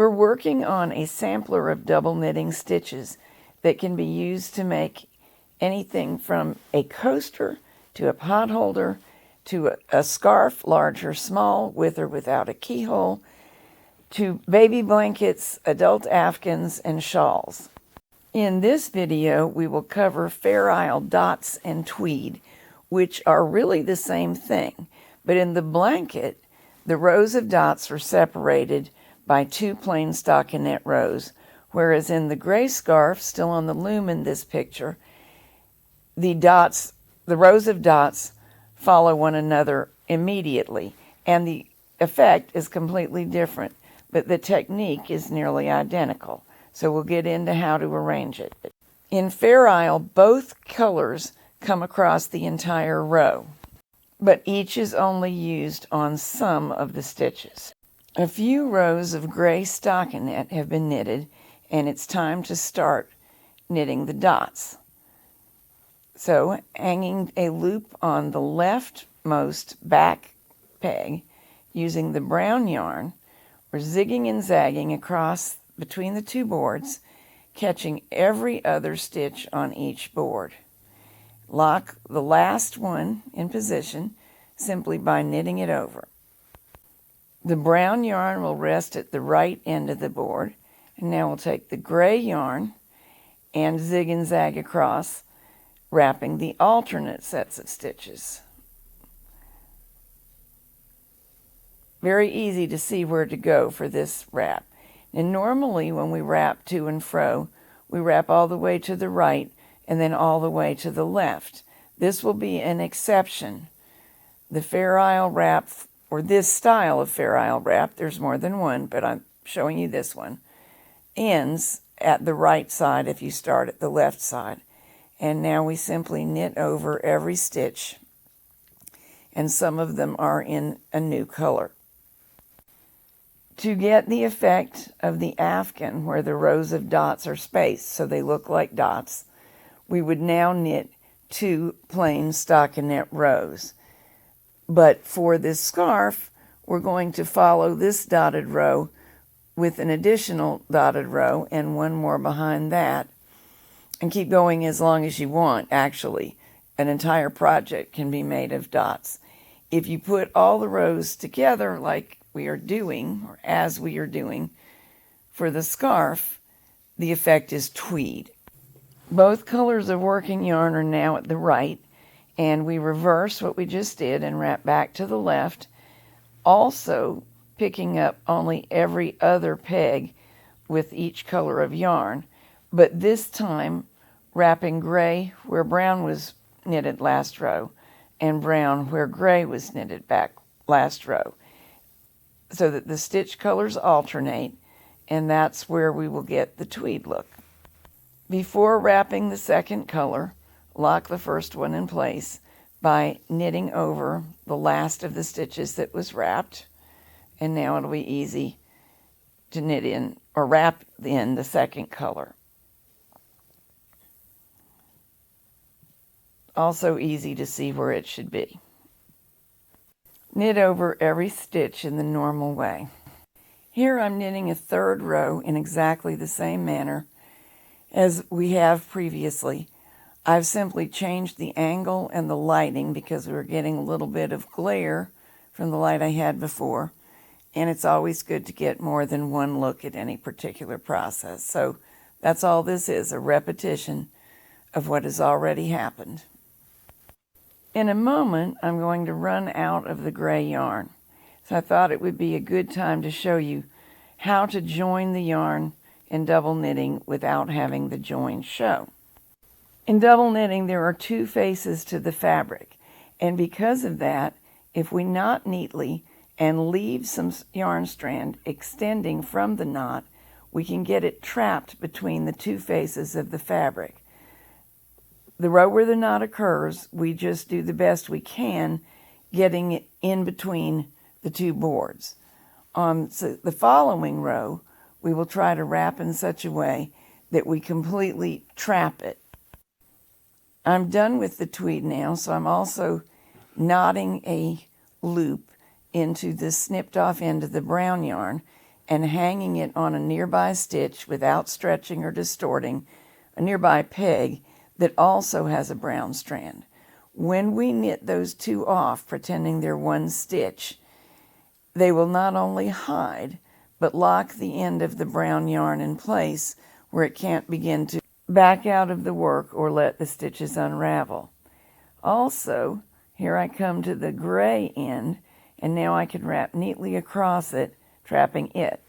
We're working on a sampler of double knitting stitches that can be used to make anything from a coaster to a pot holder to a scarf, large or small, with or without a keyhole, to baby blankets, adult afghans, and shawls. In this video, we will cover Fairisle dots and tweed, which are really the same thing, but in the blanket, the rows of dots are separated by 2 plain stockinette rows, whereas in the gray scarf, still on the loom in this picture, the rows of dots follow one another immediately, and the effect is completely different, but the technique is nearly identical. So we'll get into how to arrange it. In Fairisle, both colors come across the entire row, but each is only used on some of the stitches. A few rows of gray stockinette have been knitted, and it's time to start knitting the dots. So, hanging a loop on the leftmost back peg, using the brown yarn, we're zigging and zagging across between the 2 boards, catching every other stitch on each board. Lock the last one in position simply by knitting it over. The brown yarn will rest at the right end of the board, and now we'll take the gray yarn and zig and zag across, wrapping the alternate sets of stitches. Very easy to see where to go for this wrap. And normally when we wrap to and fro, we wrap all the way to the right and then all the way to the left. This will be an exception. The Fairisle Wrap, or this style of Fairisle Wrap, there's more than one, but I'm showing you this one, ends at the right side if you start at the left side. And now we simply knit over every stitch, and some of them are in a new color. To get the effect of the afghan, where the rows of dots are spaced so they look like dots, we would now knit 2 plain stockinette rows. But for this scarf, we're going to follow this dotted row with an additional dotted row and one more behind that, and keep going as long as you want. Actually, an entire project can be made of dots. If you put all the rows together like we are doing, or as we are doing for the scarf, the effect is tweed. Both colors of working yarn are now at the right, and we reverse what we just did and wrap back to the left, also picking up only every other peg with each color of yarn, but this time wrapping gray where brown was knitted last row and brown where gray was knitted back last row, so that the stitch colors alternate, and that's where we will get the tweed look. Before wrapping the second color, lock the first one in place by knitting over the last of the stitches that was wrapped, and now it'll be easy to knit in or wrap in the second color. Also easy to see where it should be. Knit over every stitch in the normal way. Here I'm knitting a 3rd row in exactly the same manner as we have previously. I've simply changed the angle and the lighting because we were getting a little bit of glare from the light I had before, and it's always good to get more than one look at any particular process. So that's all this is, a repetition of what has already happened. In a moment, I'm going to run out of the gray yarn. So I thought it would be a good time to show you how to join the yarn in double knitting without having the join show. In double knitting, there are 2 faces to the fabric, and because of that, if we knot neatly and leave some yarn strand extending from the knot, we can get it trapped between the 2 faces of the fabric. The row where the knot occurs, we just do the best we can getting it in between the 2 boards. On the following row, we will try to wrap in such a way that we completely trap it. I'm done with the tweed now, so I'm also knotting a loop into the snipped off end of the brown yarn and hanging it on a nearby stitch without stretching or distorting, a nearby peg that also has a brown strand. When we knit those two off, pretending they're one stitch, they will not only hide, but lock the end of the brown yarn in place where it can't begin to back out of the work or let the stitches unravel. Also, here I come to the gray end, and now I can wrap neatly across it, trapping it.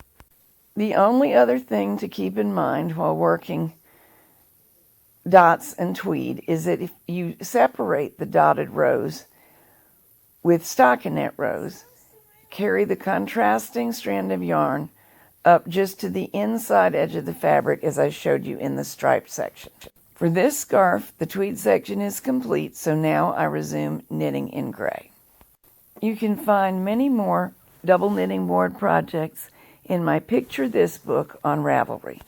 The only other thing to keep in mind while working dots and tweed is that if you separate the dotted rows with stockinette rows, carry the contrasting strand of yarn up just to the inside edge of the fabric as I showed you in the striped section. For this scarf, the tweed section is complete, so now I resume knitting in gray. You can find many more double knitting board projects in my Picture This book on Ravelry.